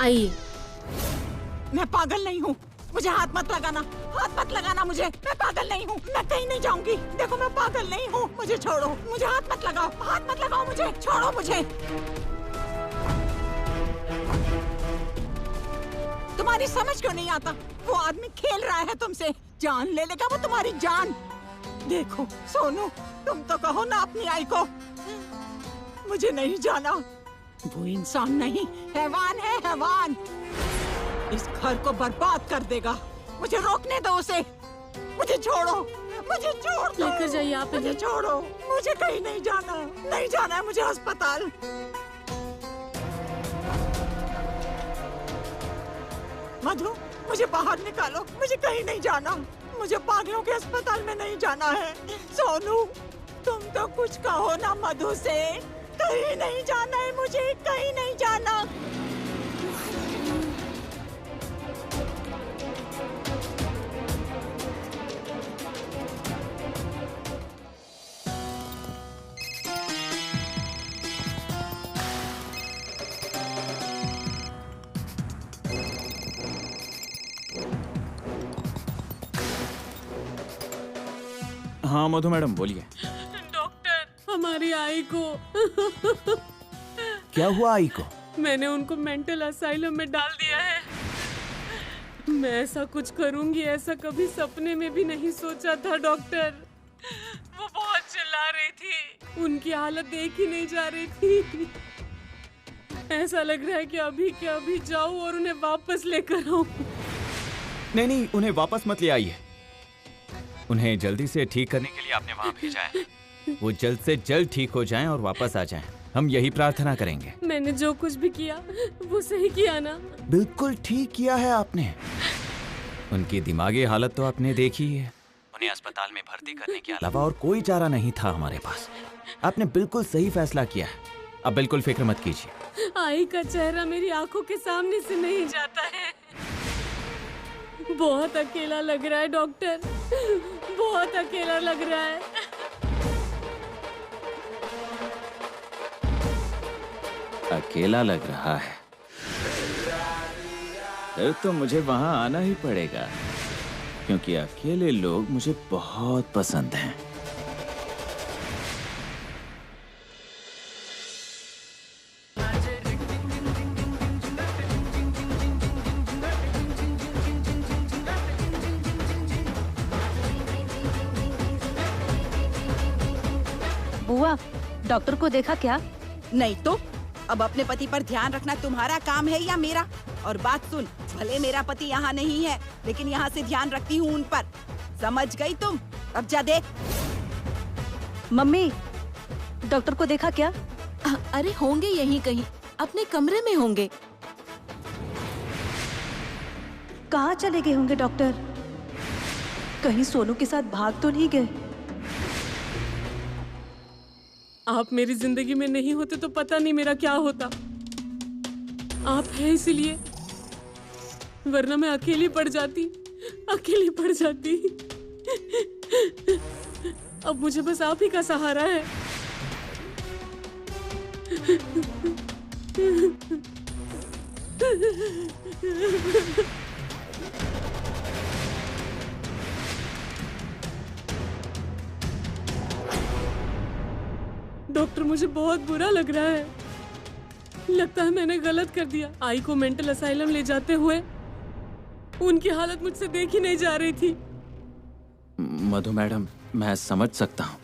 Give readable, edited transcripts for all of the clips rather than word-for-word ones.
आइए। मैं पागल नहीं हूँ, मुझे हाथ मत लगाना मुझे। मैं पागल नहीं हूँ, मैं कहीं नहीं जाऊंगी। देखो मैं पागल नहीं हूँ, मुझे छोड़ो, मुझे हाथ मत लगाओ मुझे, छोड़ो मुझे। तुम्हारी समझ क्यों नहीं आता? वो आदमी खेल रहा है तुमसे, जान ले लेगा वो तुम्हारी जान। देखो सोनू, तुम तो कहो ना अपनी आई को, मुझे नहीं जाना। वो इंसान नहीं, हैवान है, हैवान। इस घर को बर्बाद कर देगा। मुझे रोकने दो उसे, मुझे छोड़ो, मुझे छोड़ दो। लेकर जाइए आप, मुझे छोड़ो, मुझे कहीं नहीं जाना है मुझे अस्पताल। मधु, मुझे बाहर निकालो, मुझे कहीं नहीं जाना, मुझे पागलों के अस्पताल में नहीं जाना है। सोनू, तुम तो कुछ कहो ना मधु से, कहीं नहीं जाना है मुझे, कहीं नहीं जाना। हाँ मधु मैडम बोलिए। डॉक्टर, हमारी आई को क्या हुआ आई को? मैंने उनको मेंटल असाइलम में डाल दिया है। मैं ऐसा कुछ करूंगी ऐसा कभी सपने में भी नहीं सोचा था डॉक्टर। वो बहुत चिल्ला रही थी, उनकी हालत देख ही नहीं जा रही थी। ऐसा लग रहा है कि अभी के अभी जाऊं और उन्हें वापस लेकर आऊं। नहीं, उन्हें वापस मत ले आइए। उन्हें जल्दी से ठीक करने के लिए आपने वहाँ भेजा है। वो जल्द से जल्द ठीक हो जाएं और वापस आ जाएं। हम यही प्रार्थना करेंगे। मैंने जो कुछ भी किया वो सही किया ना? बिल्कुल ठीक किया है आपने। उनकी दिमागी हालत तो आपने देखी है। उन्हें अस्पताल में भर्ती करने के अलावा और कोई चारा नहीं था हमारे पास। आपने बिल्कुल सही फैसला किया है। अब बिल्कुल फिक्र मत कीजिए। आई का चेहरा मेरी आंखों के सामने से नहीं जाता है। बहुत अकेला लग रहा है डॉक्टर, बहुत अकेला लग रहा है। अकेला लग रहा है? फिर तो मुझे वहां आना ही पड़ेगा, क्योंकि अकेले लोग मुझे बहुत पसंद हैं। बुआ, डॉक्टर को देखा क्या? नहीं तो अब अपने पति पर ध्यान रखना तुम्हारा काम है या मेरा? और बात सुन, भले मेरा पति यहाँ नहीं है, लेकिन यहाँ से ध्यान रखती हूँ उन पर। समझ गई तुम? अब जा देख। मम्मी, डॉक्टर को देखा क्या? अरे होंगे यहीं कहीं, अपने कमरे में होंगे। कहाँ चले गए होंगे डॉक्टर? कहीं सोनू के साथ भाग तो नहीं गए? आप मेरी जिंदगी में नहीं होते तो पता नहीं मेरा क्या होता। आप हैं इसीलिए, वरना मैं अकेली पड़ जाती। अब मुझे बस आप ही का सहारा है। डॉक्टर, मुझे बहुत बुरा लग रहा है। लगता है मैंने गलत कर दिया। आई को मेंटल असाइलम ले जाते हुए उनकी हालत मुझसे देखी नहीं जा रही थी। मधु मैडम, मैं समझ सकता हूँ।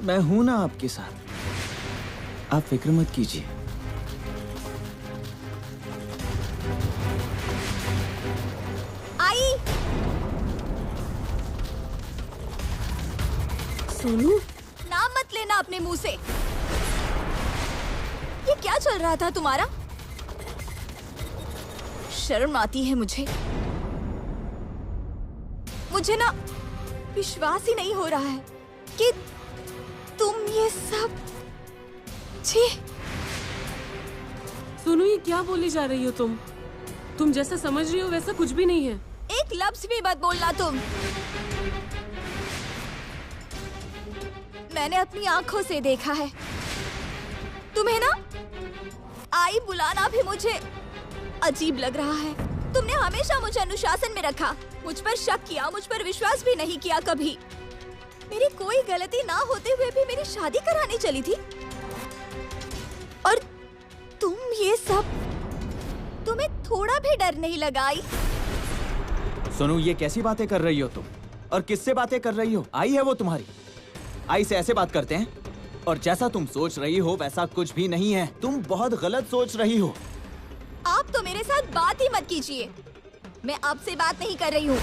मैं हूं ना आपके साथ, आप फिक्र मत कीजिए। आई, सोनू, नाम मत लेना अपने मुंह से। ये क्या चल रहा था तुम्हारा? शर्म आती है मुझे ना विश्वास ही नहीं हो रहा है कि तुम ये सब। छी। सोनू, ये क्या बोली जा रही हो तुम जैसा समझ रही हो वैसा कुछ भी नहीं है। एक लफ्ज भी मत बोलना तुम। मैंने अपनी आंखों से देखा है। तुम्हें ना आई बुलाना भी मुझे अजीब लग रहा है। तुमने हमेशा मुझे अनुशासन में रखा, मुझ पर शक किया, मुझ पर विश्वास भी नहीं किया कभी। मेरी कोई गलती ना होते हुए भी मेरी शादी कराने चली थी, और तुम ये सब, तुम्हें थोड़ा भी डर नहीं लगा? आई सोनू, ये कैसी बातें कर रही हो तुम? और किससे बातें कर रही हो? आई है वो तुम्हारी? आई से ऐसे बात करते हैं? और जैसा तुम सोच रही हो वैसा कुछ भी नहीं है। तुम बहुत गलत सोच रही हो। आप तो मेरे साथ बात ही मत कीजिए। मैं आपसे बात नहीं कर रही हूँ।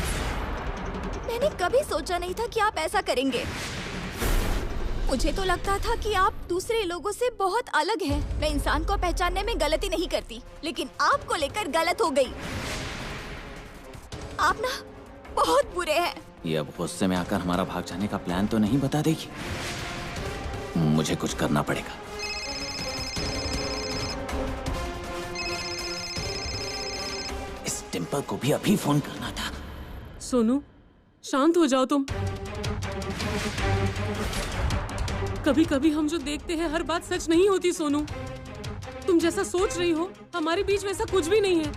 मैंने कभी सोचा नहीं था कि आप ऐसा करेंगे। मुझे तो लगता था कि आप दूसरे लोगों से बहुत अलग हैं। मैं इंसान को पहचानने में गलती नहीं करती, लेकिन आपको लेकर गलत हो गई। आप ना बहुत बुरे हैं। ये अब गुस्से में आकर हमारा भाग जाने का प्लान तो नहीं बता देगी। मुझे कुछ करना पड़ेगा। इस डिम्पल को भी अभी फोन करना था। सोनू, शांत हो जाओ तुम। कभी कभी हम जो देखते हैं हर बात सच नहीं होती सोनू। तुम जैसा सोच रही हो हमारे बीच वैसा कुछ भी नहीं है।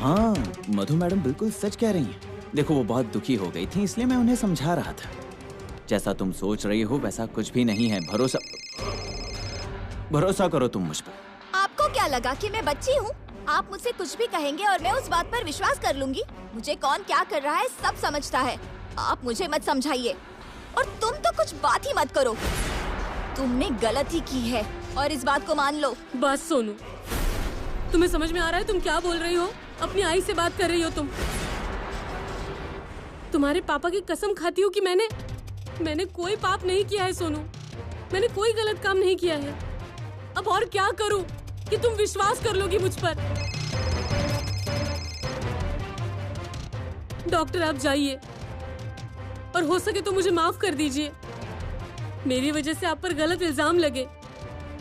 हाँ, मधु मैडम बिल्कुल सच कह रही हैं। देखो, वो बहुत दुखी हो गई थी, इसलिए मैं उन्हें समझा रहा था। जैसा तुम सोच रही हो वैसा कुछ भी नहीं है। भरोसा करो तुम मुझ पर। आपको क्या लगा कि मैं बच्ची हूँ? आप मुझसे कुछ भी कहेंगे और मैं उस बात पर विश्वास कर लूंगी। मुझे कौन क्या कर रहा है सब समझता है। आप मुझे मत समझाइए, और तुम तो कुछ बात ही मत करो। तुमने गलती की है और इस बात को मान लो। बस सोनू, तुम्हें समझ में आ रहा है तुम क्या बोल रही हो? अपनी आई से बात कर रही हो तुम। तुम्हारे पापा की कसम खाती हूँ कि मैंने कोई पाप नहीं किया है सोनू। मैंने कोई गलत काम नहीं किया है। अब और क्या करूं कि तुम विश्वास कर लोगी मुझ पर? डॉक्टर, आप जाइए और हो सके तो मुझे माफ कर दीजिए। मेरी वजह से आप पर गलत इल्जाम लगे।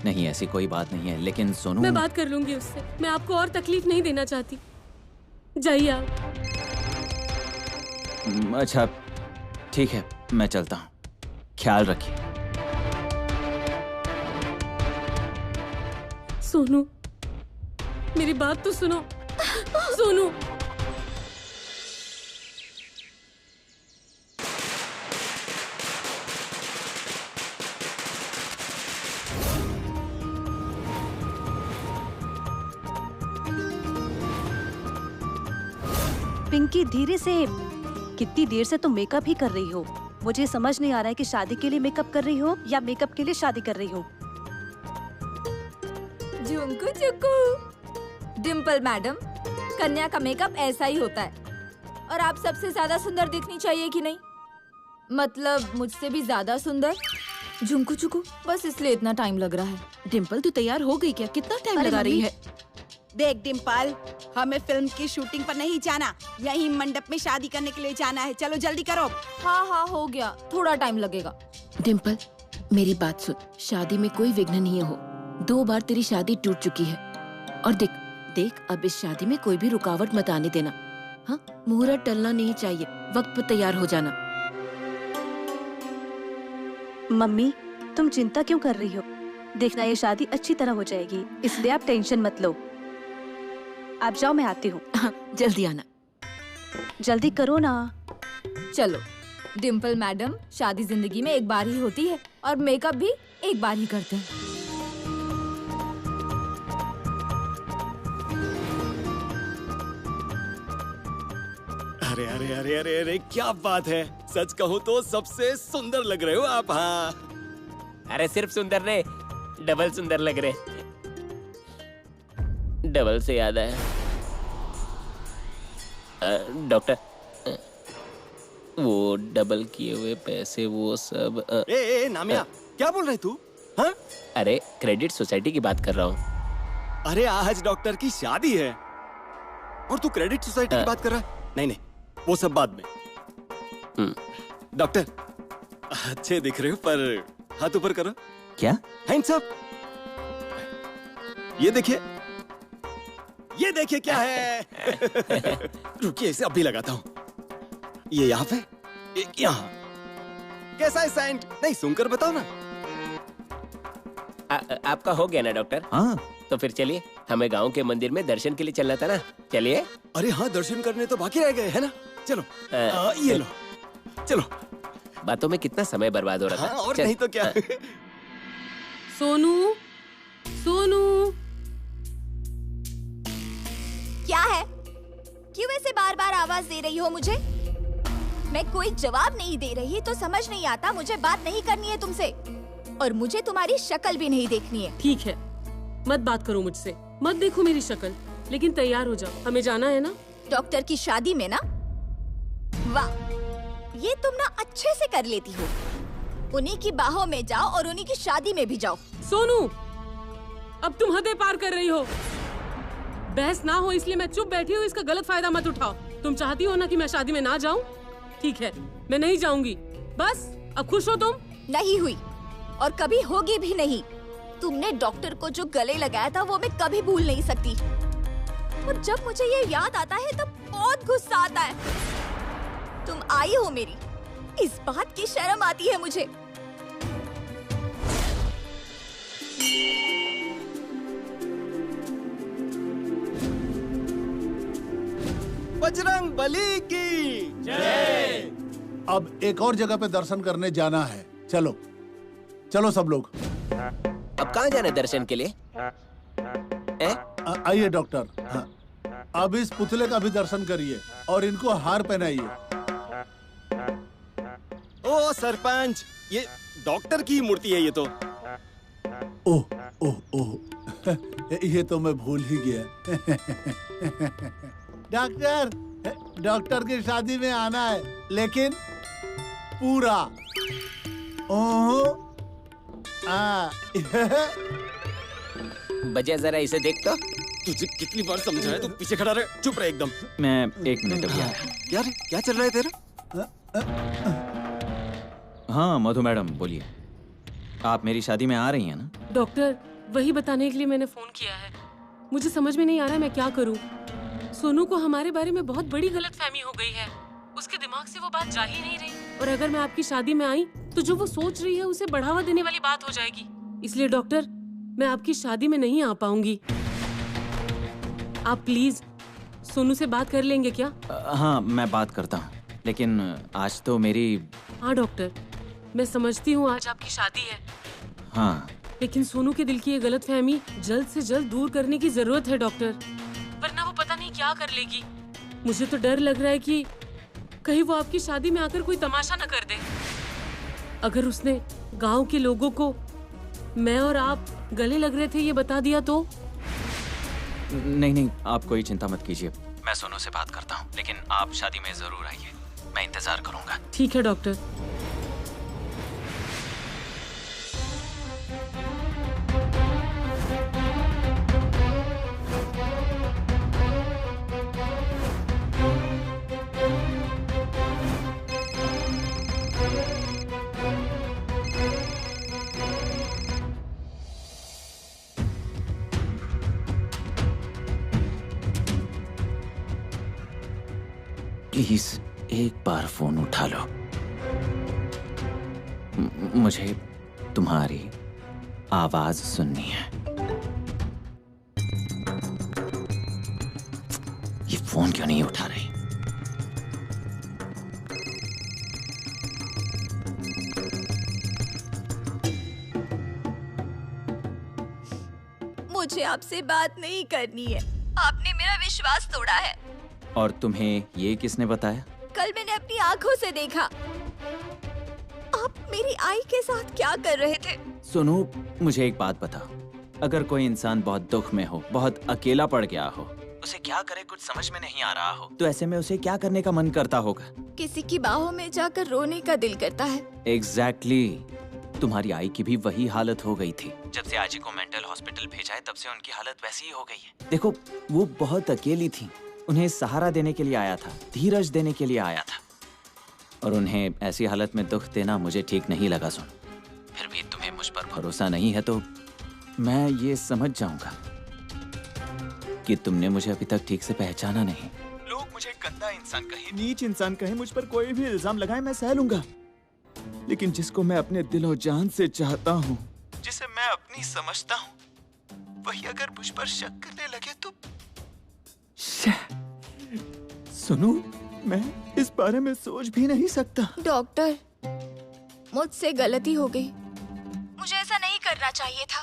नहीं, ऐसी कोई बात नहीं है, लेकिन सोनू, मैं बात कर लूंगी उससे। मैं आपको और तकलीफ नहीं देना चाहती। जाइए आप। अच्छा ठीक है, मैं चलता हूँ। ख्याल रखिए। सोनू, मेरी बात तो सुनो। सोनू, पिंकी धीरे से। कितनी देर से तुम मेकअप ही कर रही हो? मुझे समझ नहीं आ रहा है कि शादी के लिए मेकअप कर रही हो या मेकअप के लिए शादी कर रही हो। झुमकू चुकू। डिम्पल मैडम, कन्या का मेकअप ऐसा ही होता है। और आप सबसे ज्यादा सुंदर दिखनी चाहिए कि नहीं? मतलब मुझसे भी ज्यादा सुंदर। झुमकू चुकू, बस इसलिए इतना टाइम लग रहा है। डिम्पल, तू तैयार हो गई क्या? कितना टाइम अरे लगा रही है? देख डिम्पल, हमें फिल्म की शूटिंग पर नहीं जाना, यही मंडप में शादी करने के लिए जाना है। चलो जल्दी करो। हाँ हाँ हो गया, थोड़ा टाइम लगेगा। डिम्पल, मेरी बात सुन। शादी में कोई विघ्न नहीं हो। 2 बार तेरी शादी टूट चुकी है। और देख, अब इस शादी में कोई भी रुकावट मत आने देना। हाँ, मुहूर्त टलना नहीं चाहिए। वक्त पर तैयार हो जाना। मम्मी, तुम चिंता क्यों कर रही हो? देखना, ये शादी अच्छी तरह हो जाएगी, इसलिए आप टेंशन मत लो। आप जाओ, मैं आती हूँ। हाँ, जल्दी आना। जल्दी करो ना। चलो डिम्पल मैडम, शादी जिंदगी में एक बार ही होती है और मेकअप भी एक बार ही करते हैं। अरे अरे अरे अरे अरे, क्या बात है। सच कहूँ तो सबसे सुंदर लग रहे हो आप। हाँ, अरे सिर्फ सुंदर नहीं, डबल सुंदर लग रहे। डबल से याद आया, डॉक्टर, वो डबल किए हुए पैसे वो सब ए नामिया, क्या बोल रहे तू? हाँ? अरे क्रेडिट सोसाइटी की बात कर रहा हूँ। अरे आज डॉक्टर की शादी है और तू क्रेडिट सोसाइटी की बात कर रहा है? नहीं नहीं, वो सब बाद में। डॉक्टर, अच्छे दिख रहे हो, पर हाथ ऊपर करो। क्या? Hands up. ये देखिए क्या है। रुकिए, इसे अभी लगाता हूँ। ये यहाँ पे, एक यहाँ। कैसा है सेंट? नहीं, सुनकर बताओ ना। आपका हो गया ना डॉक्टर? हाँ। तो फिर चलिए। हमें गांव के मंदिर में दर्शन के लिए चलना था ना, चलिए। अरे हाँ, दर्शन करने तो बाकी रह गए है ना। चलो ये लो, चलो। बातों में कितना समय बर्बाद हो रहा था। हाँ, और चल। नहीं तो क्या। सोनू, सोनू, क्या है? क्यों ऐसे बार बार आवाज दे रही हो मुझे? मैं कोई जवाब नहीं दे रही तो समझ नहीं आता मुझे बात नहीं करनी है तुमसे, और मुझे तुम्हारी शक्ल भी नहीं देखनी है। ठीक है, मत बात करो मुझसे, मत देखो मेरी शक्ल, लेकिन तैयार हो जाओ, हमें जाना है ना। डॉक्टर की शादी में ना? वाह, ये तुम ना अच्छे से कर लेती हो। उन्हीं की बाहों में जाओ और उन्हीं की शादी में भी जाओ। सोनू, अब तुम हदें पार कर रही हो। बहस ना हो इसलिए मैं चुप बैठी हूँ, इसका गलत फायदा मत उठाओ। तुम चाहती हो ना कि मैं शादी में ना जाऊँ? ठीक है, मैं नहीं जाऊंगी। बस अब खुश हो तुम? नहीं हुई, और कभी होगी भी नहीं। तुमने डॉक्टर को जो गले लगाया था वो मैं कभी भूल नहीं सकती, और जब मुझे ये याद आता है तब बहुत गुस्सा आता है। तुम आई हो मेरी, इस बात की शर्म आती है मुझे। बजरंग बली की जय। अब एक और जगह पे दर्शन करने जाना है। चलो चलो सब लोग। अब कहाँ जाना है दर्शन के लिए? आइए डॉक्टर। हाँ। अब इस पुतले का भी दर्शन करिए और इनको हार पहनाइए। ओ सरपंच, ये डॉक्टर की मूर्ति है ये तो। ओह ओह ओह, ये तो मैं भूल ही गया। डॉक्टर, डॉक्टर की शादी में आना है, लेकिन पूरा। ओह, बजा जरा इसे देख तो। तुझे कितनी बार समझाया, तू पीछे खड़ा रहे, चुप रहे एकदम। मैं 1 मिनट अभी आया। यार क्या चल रहा है तेरा? हाँ मधु मैडम बोलिए, आप मेरी शादी में आ रही हैं ना? डॉक्टर, वही बताने के लिए मैंने फोन किया है। मुझे समझ में नहीं आ रहा है मैं क्या करूं। सोनू को हमारे बारे में बहुत बड़ी गलतफहमी हो गई है, उसके दिमाग से वो बात जा ही नहीं रही, और अगर मैं आपकी शादी में आई तो जो वो सोच रही है उसे बढ़ावा देने वाली बात हो जाएगी। इसलिए डॉक्टर, मैं आपकी शादी में नहीं आ पाऊंगी। आप प्लीज सोनू से बात कर लेंगे क्या? हाँ मैं बात करता हूँ, लेकिन आज तो मेरी। हाँ डॉक्टर, मैं समझती हूँ आज आपकी शादी है। हाँ, लेकिन सोनू के दिल की ये गलतफहमी जल्द से जल्द दूर करने की जरूरत है डॉक्टर, वरना वो पता नहीं क्या कर लेगी। मुझे तो डर लग रहा है कि कहीं वो आपकी शादी में आकर कोई तमाशा न कर दे। अगर उसने गांव के लोगों को मैं और आप गले लग रहे थे ये बता दिया तो? नहीं नहीं, आप कोई चिंता मत कीजिए, मैं सोनू से बात करता हूँ, लेकिन आप शादी में जरूर आइए, मैं इंतजार करूंगा। ठीक है डॉक्टर। प्लीज एक बार फोन उठा लो, मुझे तुम्हारी आवाज सुननी है। ये फोन क्यों नहीं उठा रही? मुझे आपसे बात नहीं करनी है, आपने मेरा विश्वास तोड़ा है। और तुम्हें ये किसने बताया? कल मैंने अपनी आंखों से देखा। आप मेरी आई के साथ क्या कर रहे थे? सुनो, मुझे एक बात बताओ, अगर कोई इंसान बहुत दुख में हो, बहुत अकेला पड़ गया हो, उसे क्या करे कुछ समझ में नहीं आ रहा हो, तो ऐसे में उसे क्या करने का मन करता होगा? किसी की बाहों में जाकर रोने का दिल करता है। एग्जैक्टली। तुम्हारी आई की भी वही हालत हो गई थी। जब से आजी को मेंटल हॉस्पिटल भेजा है तब से उनकी हालत वैसी ही हो गई है। देखो, वो बहुत अकेली थी, उन्हें सहारा देने के लिए आया था, धीरज देने के लिए आया था, और उन्हें ऐसी हालत में दुख देना मुझे ठीक नहीं लगा। सुन, फिर भी तुम्हें मुझ पर भरोसा नहीं है तो मैं ये समझ जाऊंगा कि तुमने मुझे अभी तक ठीक से पहचाना नहीं। लोग मुझे गंदा इंसान कहे, नीच इंसान कहे, मुझ पर कोई भी इल्जाम लगाए, मैं सह लूंगा, लेकिन जिसको मैं अपने दिलो जान से चाहता हूँ, जिसे मैं अपनी समझता हूँ, वही अगर मुझ पर शक करने लगे तो सुनो, मैं इस बारे में सोच भी नहीं सकता। डॉक्टर, मुझसे गलती हो गई। मुझे ऐसा नहीं करना चाहिए था,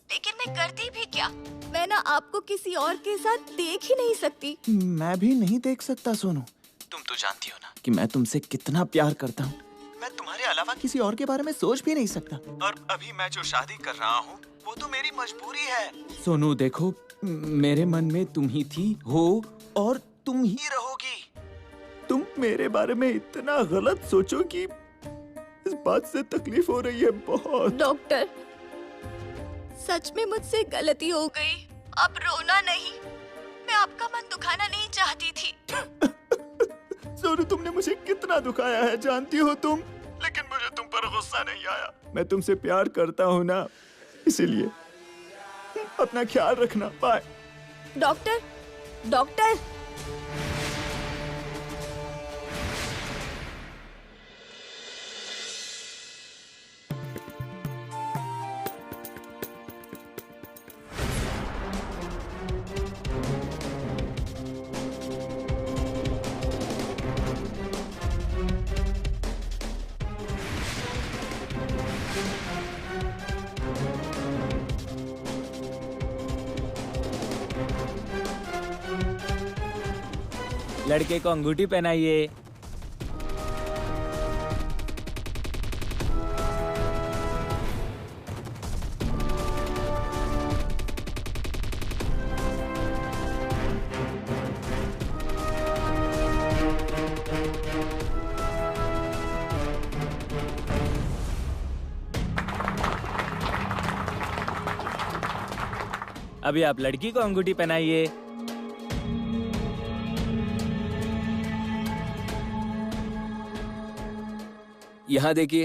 लेकिन मैं करती भी क्या। मैं ना आपको किसी और के साथ देख ही नहीं सकती। मैं भी नहीं देख सकता सोनू। तुम तो जानती हो ना कि मैं तुमसे कितना प्यार करता हूँ। मैं तुम्हारे अलावा किसी और के बारे में सोच भी नहीं सकता। और अभी मैं जो शादी कर रहा हूँ वो तो मेरी मजबूरी है। सोनू देखो, मेरे मन में तुम ही थी, हो और तुम ही रहोगी। तुम मेरे बारे में इतना गलत सोचो कि इस बात से तकलीफ हो रही है बहुत। डॉक्टर, सच में मुझसे गलती हो गई। अब रोना नहीं। मैं आपका मन दुखाना नहीं चाहती थी। सोनू, तुमने मुझे कितना दुखाया है जानती हो तुम, लेकिन मुझे तुम पर गुस्सा नहीं आया। मैं तुमसे प्यार करता हूँ ना, इसीलिए अपना ख्याल रखना। बाय। डॉक्टर, डॉक्टर, लड़के को अंगूठी पहनाइए। अभी आप लड़की को अंगूठी पहनाइए। यहाँ देखिए।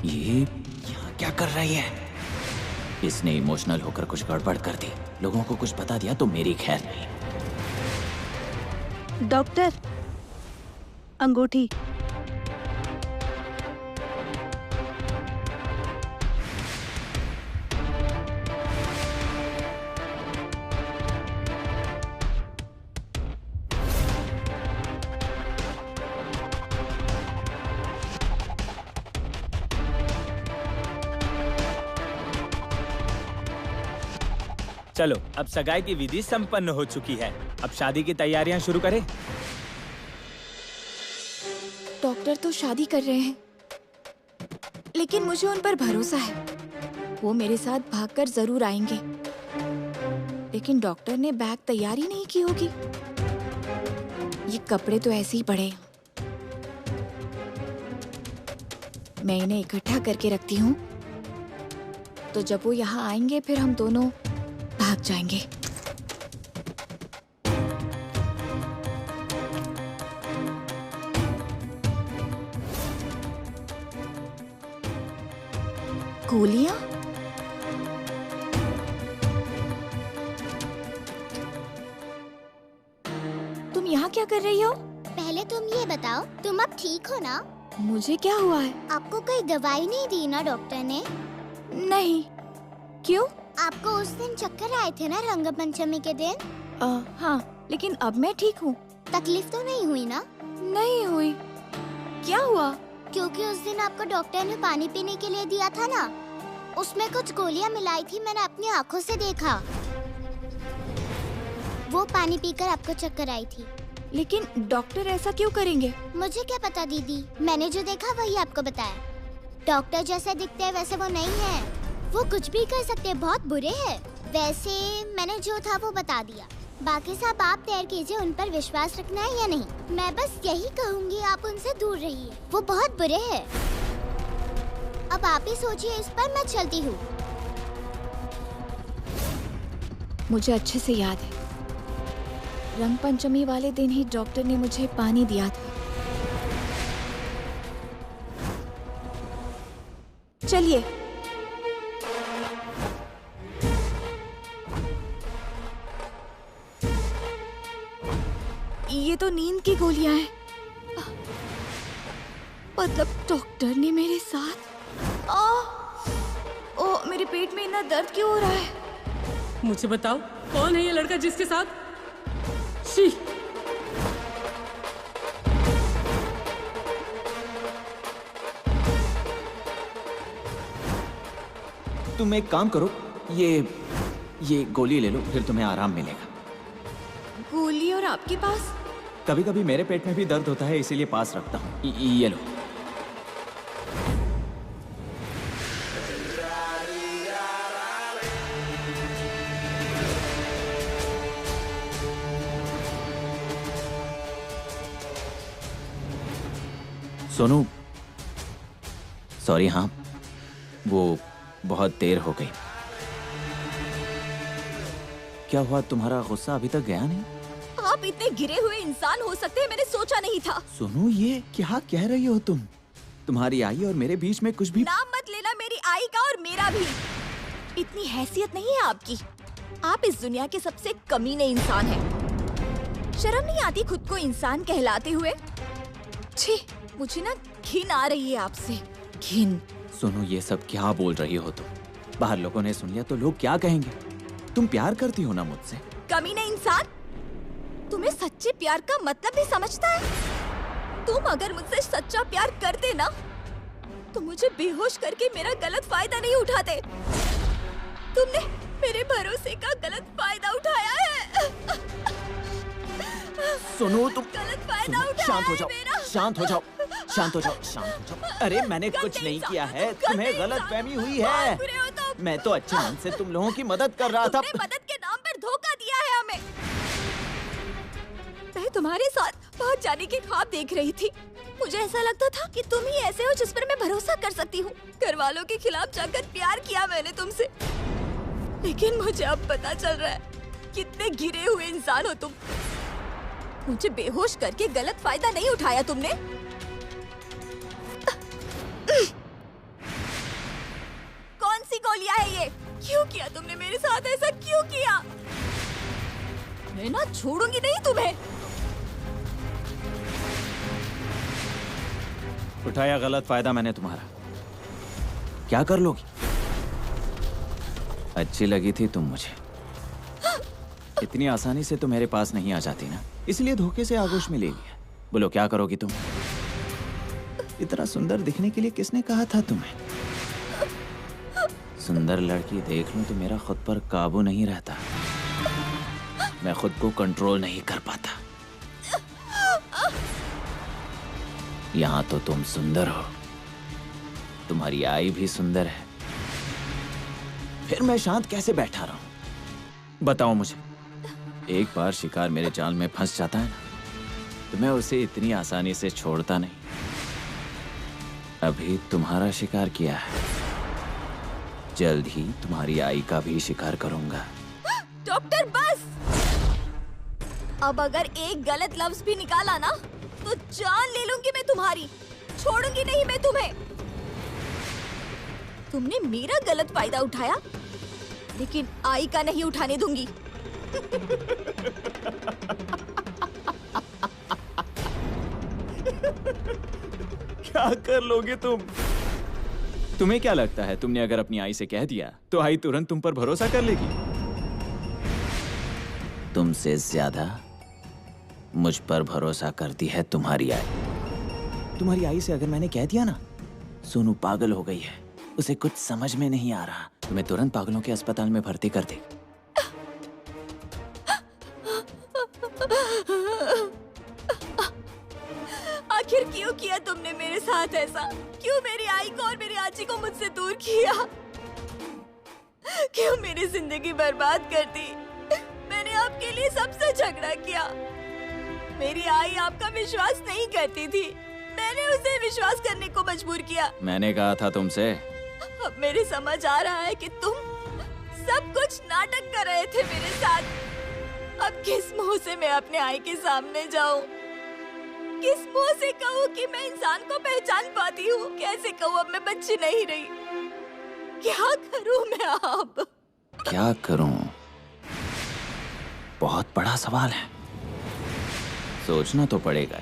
ये यहाँ क्या कर रही है? इसने इमोशनल होकर कुछ गड़बड़ कर दी। लोगों को कुछ बता दिया तो मेरी खैर नहीं। डॉक्टर, अंगूठी। चलो, अब सगाई की विधि संपन्न हो चुकी है। अब शादी की तैयारियां शुरू करें। डॉक्टर तो शादी कर रहे हैं, लेकिन मुझे उन पर भरोसा है। वो मेरे साथ भागकर जरूर आएंगे। लेकिन डॉक्टर ने बैग तैयार ही नहीं की होगी। ये कपड़े तो ऐसे ही पड़े हैं। मैं इन्हें इकट्ठा करके रखती हूँ, तो जब वो यहाँ आएंगे फिर हम दोनों भाग जाएंगे। गोलियां? तुम यहाँ क्या कर रही हो? पहले तुम ये बताओ, तुम अब ठीक हो ना? मुझे क्या हुआ है? आपको कोई दवाई नहीं दी ना डॉक्टर ने? नहीं। क्यों? आपको उस दिन चक्कर आए थे ना रंगपंचमी के दिन? हाँ, लेकिन अब मैं ठीक हूँ। तकलीफ तो नहीं हुई ना? नहीं हुई। क्या हुआ? क्योंकि उस दिन आपको डॉक्टर ने पानी पीने के लिए दिया था ना, उसमें कुछ गोलियां मिलाई थी। मैंने अपनी आँखों से देखा। वो पानी पीकर आपको चक्कर आई थी। लेकिन डॉक्टर ऐसा क्यों करेंगे? मुझे क्या पता दीदी, मैंने जो देखा वही आपको बताया। डॉक्टर जैसे दिखते हैं वैसे वो नहीं है। वो कुछ भी कर सकते हैं, बहुत बुरे हैं। वैसे मैंने जो था वो बता दिया। बाकी सब आप तय कीजिए, उन पर विश्वास रखना है या नहीं। मैं बस यही कहूँगी, आप उनसे दूर रहिए। वो बहुत बुरे हैं। अब आप ही सोचिए इस पर। मैं चलती हूँ। मुझे अच्छे से याद है, रंगपंचमी वाले दिन ही डॉक्टर ने मुझे पानी दिया था। चलिए। ये तो नींद की गोलियां हैं। मतलब डॉक्टर ने मेरे साथ ओ मेरे पेट में इतना दर्द क्यों हो रहा है? मुझे बताओ, कौन है ये लड़का जिसके साथ? शी! तुम एक काम करो, ये गोली ले लो, फिर तुम्हें आराम मिलेगा। गोली और आपके पास? कभी कभी मेरे पेट में भी दर्द होता है, इसीलिए पास रखता हूँ। ये लो। सोनू, सॉरी, हाँ, वो बहुत देर हो गई। क्या हुआ, तुम्हारा गुस्सा अभी तक गया नहीं? आप इतने गिरे हुए इंसान हो सकते हैं, मैंने सोचा नहीं था। सोनू, ये क्या कह रही हो तुम? तुम्हारी आई और मेरे बीच में कुछ भी नाम मत लेना मेरी आई का और मेरा भी। इतनी हैसियत नहीं है आपकी। आप इस दुनिया के सबसे कमीने इंसान हैं। शर्म नहीं आती खुद को इंसान कहलाते हुए? छी, मुझे ना घिन आ रही है आपसे, घिन। सोनू, ये सब क्या बोल रही हो तुम? बाहर लोगों ने सुन लिया तो लोग क्या कहेंगे? तुम प्यार करती हो ना मुझसे? कमीने इंसान, तुम्हें सच्चे प्यार का मतलब भी समझता है? तुम अगर मुझसे सच्चा प्यार करते ना तो मुझे बेहोश करके मेरा गलत फायदा नहीं उठाते। तुमने मेरे भरोसे का गलत फायदा उठाया है। सोनू, तुम गलत फायदा उठाया शांत हो है जाओ, मेरा। शांत हो जाओ, शांत हो जाओ, शांत हो जाओ। अरे मैंने कुछ नहीं किया है, तुम्हें गलतफहमी हुई है। मैं तो अच्छे मन से तुम लोगों की मदद कर रहा था। तुमने मदद के नाम पर धोखा दिया है हमें। मैं तुम्हारे साथ पहुंच जाने के ख्वाब देख रही थी। मुझे ऐसा लगता था कि तुम ही ऐसे हो जिस पर मैं भरोसा कर सकती हूँ। घर वालों के खिलाफ जाकर प्यार किया मैंने तुमसे, लेकिन मुझे अब पता चल रहा है कितने गिरे हुए इंसान हो तुम। मुझे बेहोश करके गलत फायदा नहीं उठाया तुमने। कौन सी गोलियां है ये? क्यों किया तुमने मेरे साथ ऐसा, क्यों किया? मैं ना छोड़ूंगी नहीं तुम्हें। उठाया गलत फायदा मैंने तुम्हारा, क्या कर लोगी? अच्छी लगी थी तुम मुझे, इतनी आसानी से तो मेरे पास नहीं आ जाती ना, इसलिए धोखे से आगोश में ले लिया। बोलो क्या करोगी तुम? इतना सुंदर दिखने के लिए किसने कहा था तुम्हें? सुंदर लड़की देख लूं तो मेरा खुद पर काबू नहीं रहता, मैं खुद को कंट्रोल नहीं कर पाता। यहाँ तो तुम सुंदर हो, तुम्हारी आई भी सुंदर है, फिर मैं शांत कैसे बैठा रहूं? बताओ मुझे। एक बार शिकार मेरे जाल में फंस जाता है ना, तो मैं उसे इतनी आसानी से छोड़ता नहीं। अभी तुम्हारा शिकार किया है, जल्द ही तुम्हारी आई का भी शिकार करूंगा। डॉक्टर बस, अब अगर एक गलत लफ्ज भी निकाला ना तो जान ले लूंगी मैं तुम्हारी, छोड़ूंगी नहीं मैं तुम्हें। तुमने मेरा गलत फायदा उठाया, लेकिन आई का नहीं उठाने दूंगी। क्या कर लोगे तुम? तुम्हें क्या लगता है, तुमने अगर अपनी आई से कह दिया तो आई तुरंत तुम पर भरोसा कर लेगी? तुमसे ज्यादा मुझ पर भरोसा करती है तुम्हारी आई। तुम्हारी आई से अगर मैंने कह दिया ना, सोनू पागल हो गई है, उसे कुछ समझ में नहीं आ रहा, तो मैं तुरंत पागलों के अस्पताल में भर्ती कर दे। आखिर क्यों किया तुमने मेरे साथ ऐसा? क्यों मेरी आई को और मेरी आजी को मुझसे दूर किया? क्यों मेरी जिंदगी बर्बाद कर दी? मैंने आपके लिए सबसे झगड़ा किया। मेरी आई आपका विश्वास नहीं करती थी, मैंने उसे विश्वास करने को मजबूर किया। मैंने कहा था तुमसे। अब मेरे समझ आ रहा है कि तुम सब कुछ नाटक कर रहे थे मेरे साथ। अब किस मुंह से मैं अपने आई के सामने जाऊं? किस मुंह से कहूं कि मैं इंसान को पहचान पाती हूँ? कैसे कहूँ अब मैं बच्ची नहीं रही? क्या करूं मैं अब? क्या करूं? बहुत बड़ा सवाल है, सोचना तो पड़ेगा।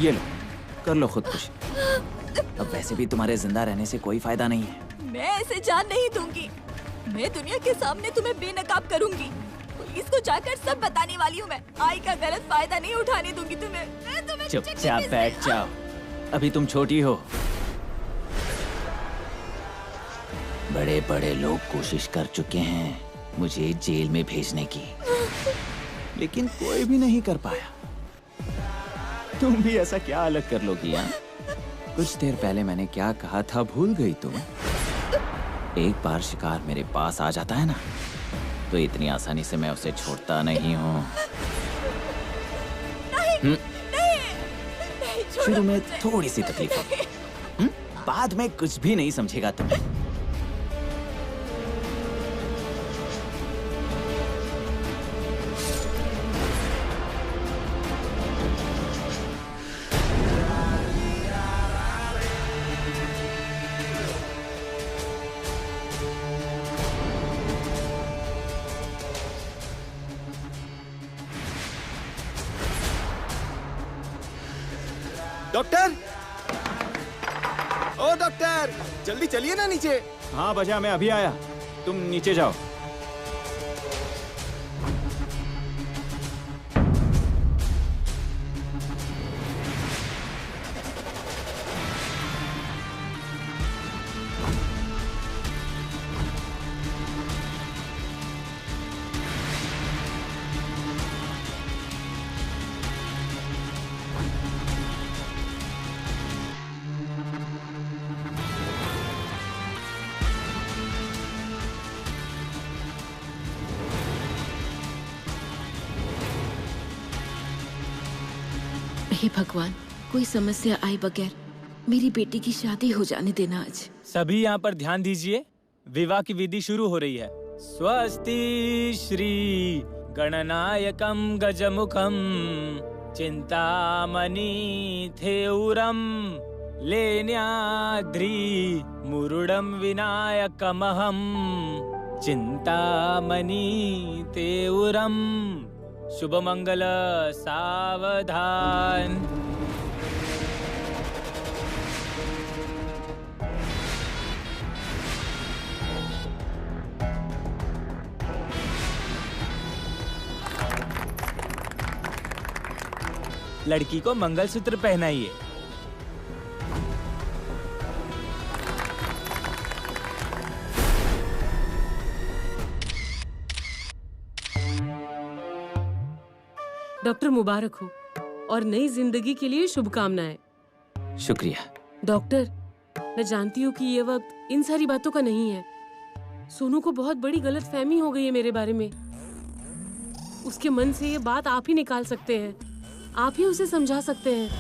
ये लो, कर लो खुदकुशी। अब वैसे भी तुम्हारे जिंदा रहने से कोई फायदा नहीं है। मैं ऐसे जान नहीं दूंगी। मैं दुनिया के सामने तुम्हें बेनकाब करूंगी। पुलिस को जाकर सब बताने वाली हूँ मैं। आई का गलत फायदा नहीं उठाने दूंगी तुम्हें। मैं तुम्हें चुपचाप बैठ जाओ, अभी तुम छोटी हो। बड़े बड़े लोग कोशिश कर चुके हैं मुझे जेल में भेजने की, लेकिन कोई भी नहीं कर पाया। तुम भी ऐसा क्या अलग कर लोगी? हाँ, कुछ देर पहले मैंने क्या कहा था भूल गई तुम? एक बार शिकार मेरे पास आ जाता है ना, तो इतनी आसानी से मैं उसे छोड़ता नहीं हूँ। शुरू में थोड़ी सी तकलीफ होगी, बाद में कुछ भी नहीं समझेगा तुम। डॉक्टर, ओ डॉक्टर, जल्दी चलिए ना नीचे। हाँ बजा, मैं अभी आया, तुम नीचे जाओ। हे भगवान, कोई समस्या आए बगैर मेरी बेटी की शादी हो जाने देना आज। सभी यहाँ पर ध्यान दीजिए, विवाह की विधि शुरू हो रही है। स्वस्ति श्री गणनायकम गजमुखम चिंतामणि थेउरम लेन्याद्रि मुरुडम विनायकमहम चिंतामणि थेउरम शुभ मंगल सावधान। लड़की को मंगलसूत्र पहनाइए। डॉक्टर मुबारक हो और नई जिंदगी के लिए शुभकामनाएं। शुक्रिया। डॉक्टर, मैं जानती हूँ कि ये वक्त इन सारी बातों का नहीं है। सोनू को बहुत बड़ी गलतफहमी हो गई है मेरे बारे में। उसके मन से ये बात आप ही निकाल सकते हैं, आप ही उसे समझा सकते हैं।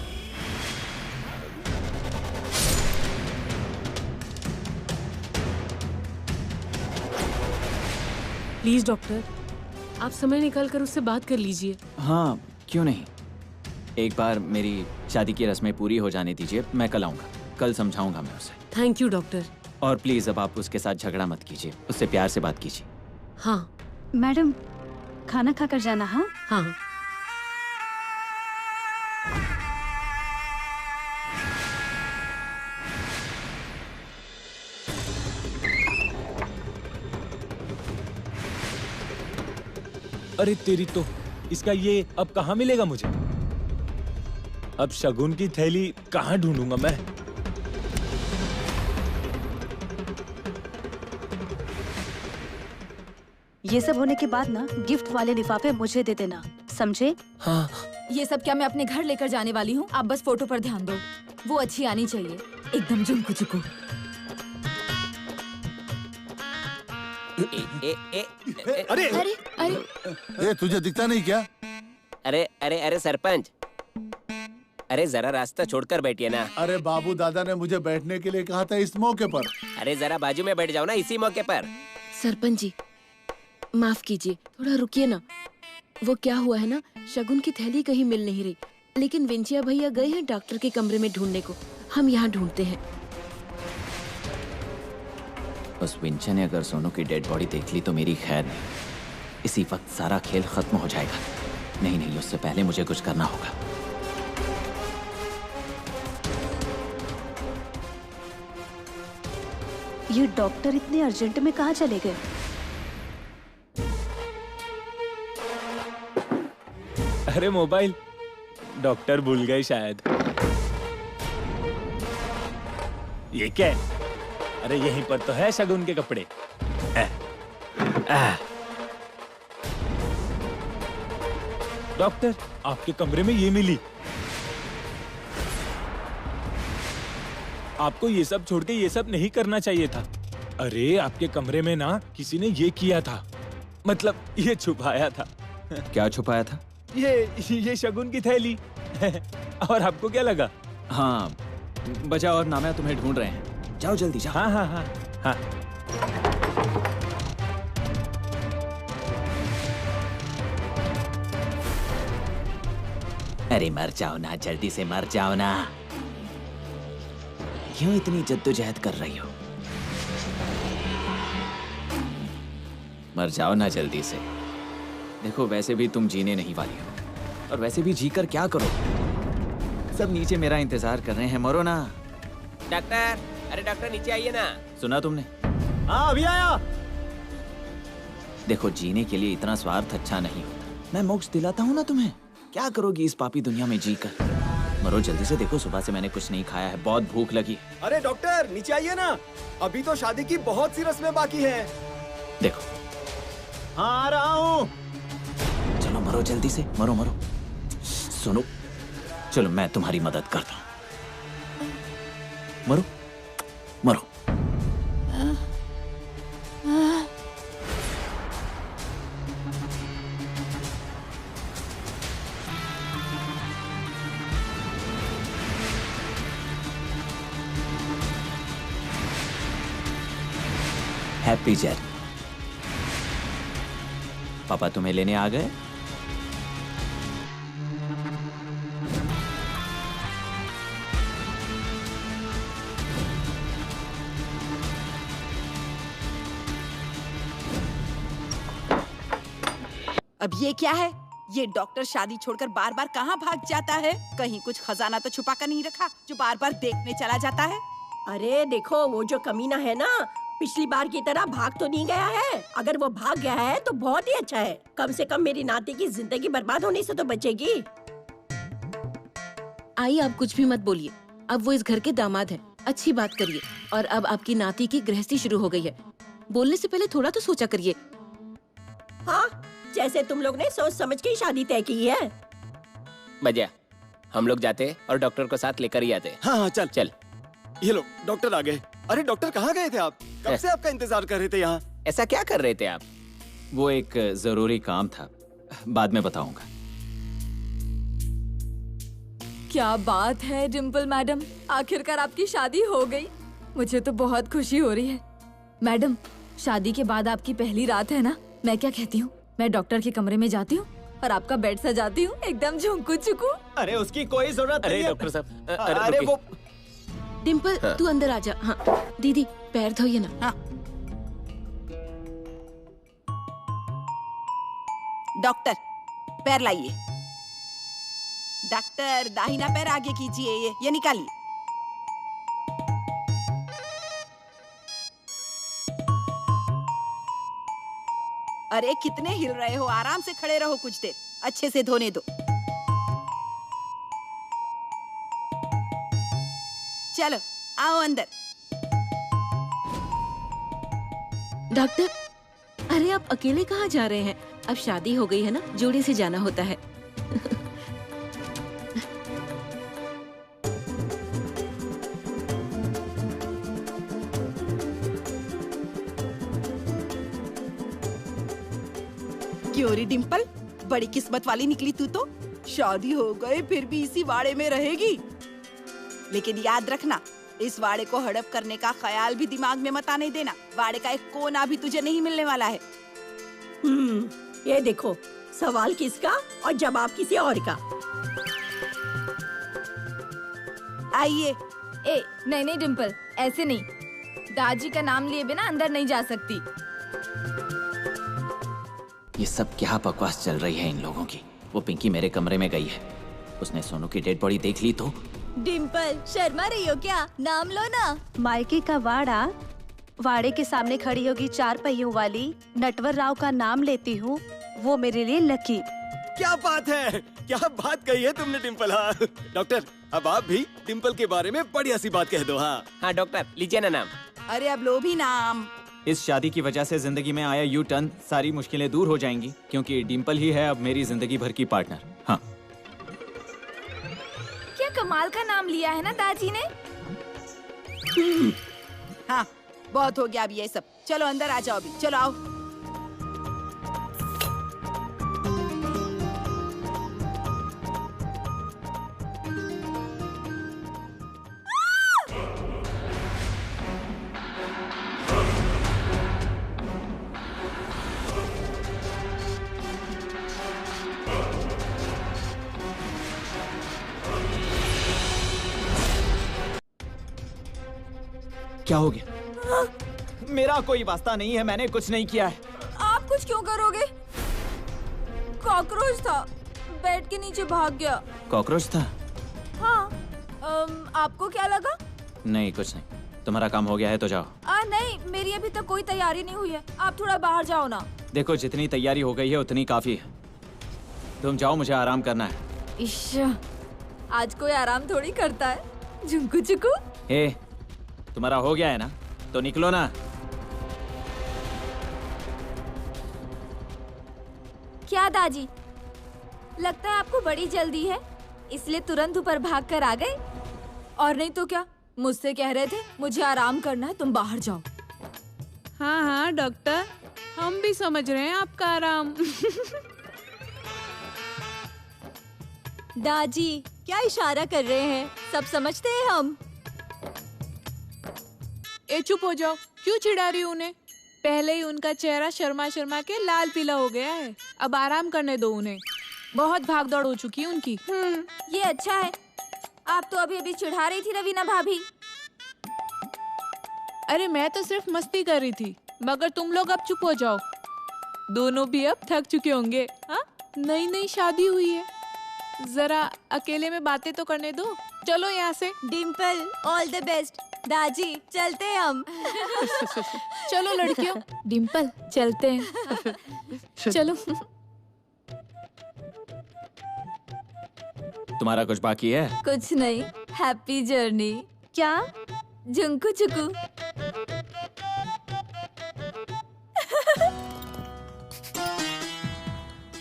प्लीज डॉक्टर, आप समय निकाल कर उससे बात कर लीजिए। हाँ, क्यों नहीं। एक बार मेरी शादी की रस्में पूरी हो जाने दीजिए, मैं कल आऊंगा, कल समझाऊंगा मैं उसे। Thank you doctor. और प्लीज अब आप उसके साथ झगड़ा मत कीजिए, उससे प्यार से बात कीजिए। हाँ मैडम, खाना खाकर जाना। हाँ हाँ। अरे तेरी तो, इसका ये अब कहाँ मिलेगा मुझे? अब शगुन की थैली कहाँ ढूंढूंगा मैं? ये सब होने के बाद ना गिफ्ट वाले लिफाफे मुझे दे देना, समझे? हाँ। ये सब क्या मैं अपने घर लेकर जाने वाली हूँ? आप बस फोटो पर ध्यान दो, वो अच्छी आनी चाहिए, एकदम झुमकू झुमकू। अरे अरे अरे, तुझे दिखता नहीं क्या? अरे अरे अरे सरपंच, अरे जरा रास्ता छोड़कर बैठिए ना। अरे बाबू दादा ने मुझे बैठने के लिए कहा था इस मौके पर। अरे जरा बाजू में बैठ जाओ ना इसी मौके पर। सरपंच जी, माफ कीजिए, थोड़ा रुकिए ना। वो क्या हुआ है ना, शगुन की थैली कहीं मिल नहीं रही, लेकिन विंचिया भैया गए हैं डॉक्टर के कमरे में ढूंढने को। हम यहाँ ढूंढते हैं। उस विंचा ने अगर सोनू की डेड बॉडी देख ली तो मेरी खैर नहीं। इसी वक्त सारा खेल खत्म हो जाएगा। नहीं नहीं, उससे पहले मुझे कुछ करना होगा। ये डॉक्टर इतने अर्जेंट में कहाँ चले गए? अरे मोबाइल डॉक्टर भूल गए शायद। ये क्या है? अरे यहीं पर तो है शगुन के कपड़े। डॉक्टर आपके कमरे में ये मिली। आपको ये सब छोड़ के ये सब नहीं करना चाहिए था। अरे आपके कमरे में ना किसी ने ये किया था, मतलब ये छुपाया था। क्या छुपाया था? ये शगुन की थैली। और आपको क्या लगा? हाँ, बजा और नामिया तुम्हें ढूंढ रहे हैं। जाओ जल्दी जाओ। हाँ हाँ हाँ हाँ। अरे मर जाओ ना, जल्दी से मर जाओ ना। क्यों इतनी जद्दोजहद कर रही हो? मर जाओ ना जल्दी से। देखो वैसे भी तुम जीने नहीं वाली हो, और वैसे भी जीकर क्या करो? सब नीचे मेरा इंतजार कर रहे हैं, मरो ना। डॉक्टर, अरे डॉक्टर नीचे आइए ना। सुना तुमने? हाँ अभी आया। देखो जीने के लिए इतना स्वार्थ अच्छा नहीं होता। मैं मोक्ष दिलाता हूँ ना तुम्हें। क्या करोगी इस पापी दुनिया में जीकर? मरो जल्दी से। देखो सुबह से मैंने कुछ नहीं खाया है, बहुत भूख लगी। अरे डॉक्टर नीचे आइए ना, अभी तो शादी की बहुत सी रस्में बाकी हैं। देखो हाँ आ रहा हूँ। चलो मरो जल्दी से, मरो मरो। सुनो, चलो मैं तुम्हारी मदद करता हूँ। मरो मरो। Happy journey. पापा तुम्हें लेने आ गए? अब ये क्या है? ये डॉक्टर शादी छोड़कर बार बार कहाँ भाग जाता है? कहीं कुछ खजाना तो छुपा कर नहीं रखा जो बार बार देखने चला जाता है? अरे देखो, वो जो कमीना है ना, पिछली बार की तरह भाग तो नहीं गया है। अगर वो भाग गया है तो बहुत ही अच्छा है। कम से कम मेरी नाती की जिंदगी बर्बाद होने से तो बचेगी। आई आप कुछ भी मत बोलिए। अब वो इस घर के दामाद हैं। अच्छी बात करिए। और अब आपकी नाती की गृहस्थी शुरू हो गई है। बोलने से पहले थोड़ा तो सोचा करिए। हाँ, जैसे तुम लोग ने सोच समझ के ही शादी तय की है। बजा, हम लोग जाते और डॉक्टर को साथ लेकर ही आते। हाँ हाँ चल चल। ये लो डॉक्टर आ गए। अरे डॉक्टर कहाँ गए थे आप? कब से आपका इंतजार कर रहे थे यहाँ। ऐसा क्या कर रहे थे आप? वो एक जरूरी काम था, बाद में बताऊंगा। क्या बात है डिम्पल मैडम, आखिरकार आपकी शादी हो गई। मुझे तो बहुत खुशी हो रही है। मैडम, शादी के बाद आपकी पहली रात है ना, मैं क्या कहती हूँ, मैं डॉक्टर के कमरे में जाती हूँ और आपका बेड सजाती हूँ, एकदम झुमकू चुकू। अरे उसकी कोई जरूरत नहीं है। अरे डॉक्टर साहब, अरे वो डिम्पल तू अंदर आ जा। हाँ दीदी पैर धोइए ना। हाँ। डॉक्टर पैर लाइए। डॉक्टर दाहिना पैर आगे कीजिए, ये निकालिए। अरे कितने हिल रहे हो, आराम से खड़े रहो कुछ देर, अच्छे से धोने दो। चलो आओ अंदर। डॉक्टर, अरे आप अकेले कहाँ जा रहे हैं? अब शादी हो गई है ना, जोड़ी से जाना होता है। क्यों रे डिम्पल, बड़ी किस्मत वाली निकली तू तो। शादी हो गई फिर भी इसी वाड़े में रहेगी। लेकिन याद रखना, इस वाड़े को हड़प करने का ख्याल भी दिमाग में मत आने देना। वाड़े का एक कोना भी तुझे नहीं मिलने वाला है। ये देखो, सवाल किसका और जवाब किसी और का। आइए। ए नहीं नहीं डिम्पल, ऐसे नहीं। दादी का नाम लिए बिना अंदर नहीं जा सकती। ये सब क्या बकवास चल रही है इन लोगों की? वो पिंकी मेरे कमरे में गई है, उसने सोनू की डेड बॉडी देख ली तो। डिम्पल शर्मा रही हो क्या? नाम लो ना। मायके का वाड़ा वाड़े के सामने खड़ी होगी 4 पहियों वाली नटवर राव का नाम लेती हूँ, वो मेरे लिए लकी। क्या बात है, क्या बात कही है तुमने डिम्पल। हाँ डॉक्टर, अब आप भी डिम्पल के बारे में बढ़िया सी बात कह दो। हाँ हाँ डॉक्टर, लीजिए ना नाम। अरे अब लो भी नाम। इस शादी की वजह से जिंदगी में आया यू टर्न, सारी मुश्किलें दूर हो जाएंगी, क्योंकि डिम्पल ही है अब मेरी जिंदगी भर की पार्टनर। हाँ क्या कमाल का नाम लिया है ना दादी ने। हाँ बहुत हो गया अब ये सब, चलो अंदर आ जाओ अभी, चलो आओ। क्या हो गया? मेरा कोई वास्ता नहीं है, मैंने कुछ नहीं किया है। आप कुछ क्यों करोगे? कॉकरोच था, बेड के नीचे भाग गया। कॉकरोच था? हाँ, आपको क्या लगा? नहीं कुछ नहीं, तुम्हारा काम हो गया है तो जाओ। नहीं, मेरी अभी तक कोई तैयारी नहीं हुई है, आप थोड़ा बाहर जाओ ना। देखो जितनी तैयारी हो गई है उतनी काफी है, तुम जाओ, मुझे आराम करना है। इश, आज कोई आराम थोड़ी करता है। झुंकू चुकू। हे, तुम्हारा हो गया है ना, तो निकलो ना। क्या दादी, लगता है आपको बड़ी जल्दी है, इसलिए तुरंत ऊपर भाग कर आ गए। और नहीं तो क्या, मुझसे कह रहे थे मुझे आराम करना है, तुम बाहर जाओ। हाँ हाँ डॉक्टर, हम भी समझ रहे हैं आपका आराम। दादी क्या इशारा कर रहे हैं, सब समझते हैं हम। ए चुप हो जाओ, क्यों चिढ़ा रही उन्हें? पहले ही उनका चेहरा शर्मा शर्मा के लाल पीला हो गया है, अब आराम करने दो उन्हें, बहुत भाग दौड़ हो चुकी है उनकी। ये अच्छा है, आप तो अभी अभी चिढ़ा रही थी रवीना भाभी। अरे मैं तो सिर्फ मस्ती कर रही थी, मगर तुम लोग अब चुप हो जाओ, दोनों भी अब थक चुके होंगे। हाँ, नई नई शादी हुई है, जरा अकेले में बातें तो करने दो, चलो यहाँ से। Dimple, all the best. दादी चलते हैं हम। चलो लड़कियों। डिम्पल चलते हैं। चलो। तुम्हारा कुछ बाकी है? कुछ नहीं, हैप्पी जर्नी। क्या? झुंकू चुकू।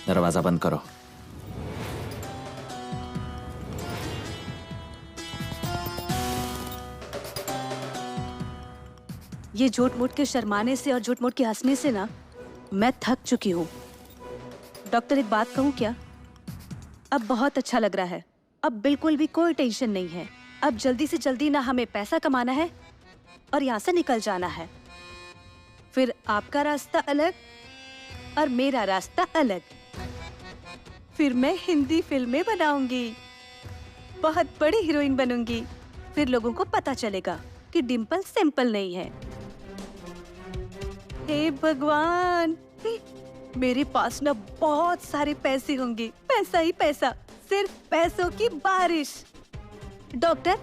दरवाजा बंद करो। ये झूठ मूठ के शर्माने से और झूठ मूठ के हंसने से ना मैं थक चुकी हूँ। डॉक्टर एक बात कहूँ क्या? अब बहुत अच्छा लग रहा है, अब बिल्कुल भी कोई टेंशन नहीं है। अब जल्दी से जल्दी ना हमें पैसा कमाना है और यहाँ से निकल जाना है। फिर आपका रास्ता अलग और मेरा रास्ता अलग। फिर मैं हिंदी फिल्में बनाऊंगी, बहुत बड़ी हीरोइन बनूंगी। फिर लोगों को पता चलेगा कि डिम्पल सिंपल नहीं है। हे भगवान, मेरे पास ना बहुत सारे पैसे होंगे, पैसा ही पैसा, सिर्फ पैसों की बारिश। डॉक्टर,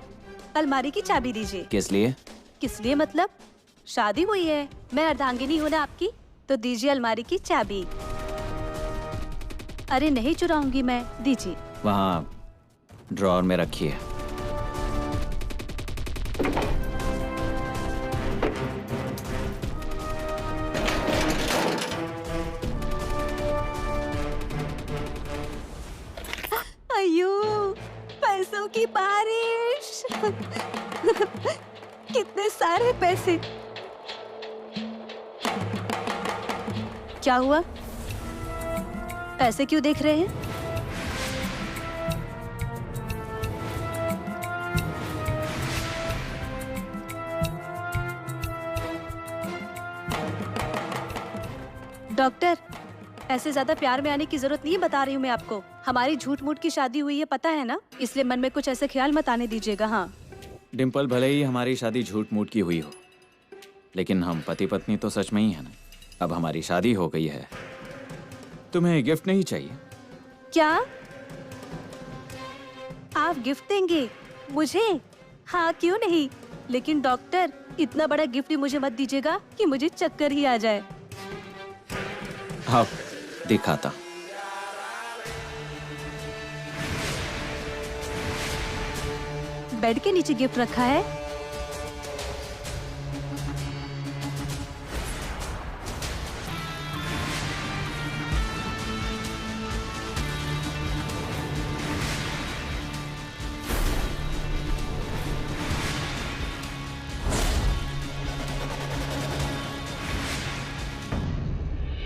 अलमारी की चाबी दीजिए। किस लिए? किस लिए मतलब? शादी हुई है, मैं अर्धांगिनी हूँ ना आपकी, तो दीजिए अलमारी की चाबी। अरे नहीं चुराऊंगी मैं, दीजिए। वहाँ ड्रॉअर में रखिए। अयो, पैसों की बारिश। कितने सारे पैसे। क्या हुआ? ऐसे क्यों देख रहे हैं? डॉक्टर, ऐसे ज्यादा प्यार में आने की जरूरत नहीं है, बता रही हूँ मैं आपको। हमारी झूठ मूठ की शादी हुई है, पता है ना, इसलिए मन में कुछ ऐसे ख्याल मत आने दीजिएगा। हाँ डिम्पल, भले ही हमारी शादी झूठ मूठ की हुई हो, लेकिन हम पति पत्नी तो सच में ही है ना। अब हमारी शादी हो गई है, तुम्हें गिफ्ट नहीं चाहिए? क्या आप गिफ्ट देंगे मुझे? हाँ क्यों नहीं, लेकिन डॉक्टर इतना बड़ा गिफ्ट ही मुझे मत दीजिएगा कि मुझे चक्कर ही आ जाए। हाँ, दिखाता। बेड के नीचे गिफ्ट रखा है।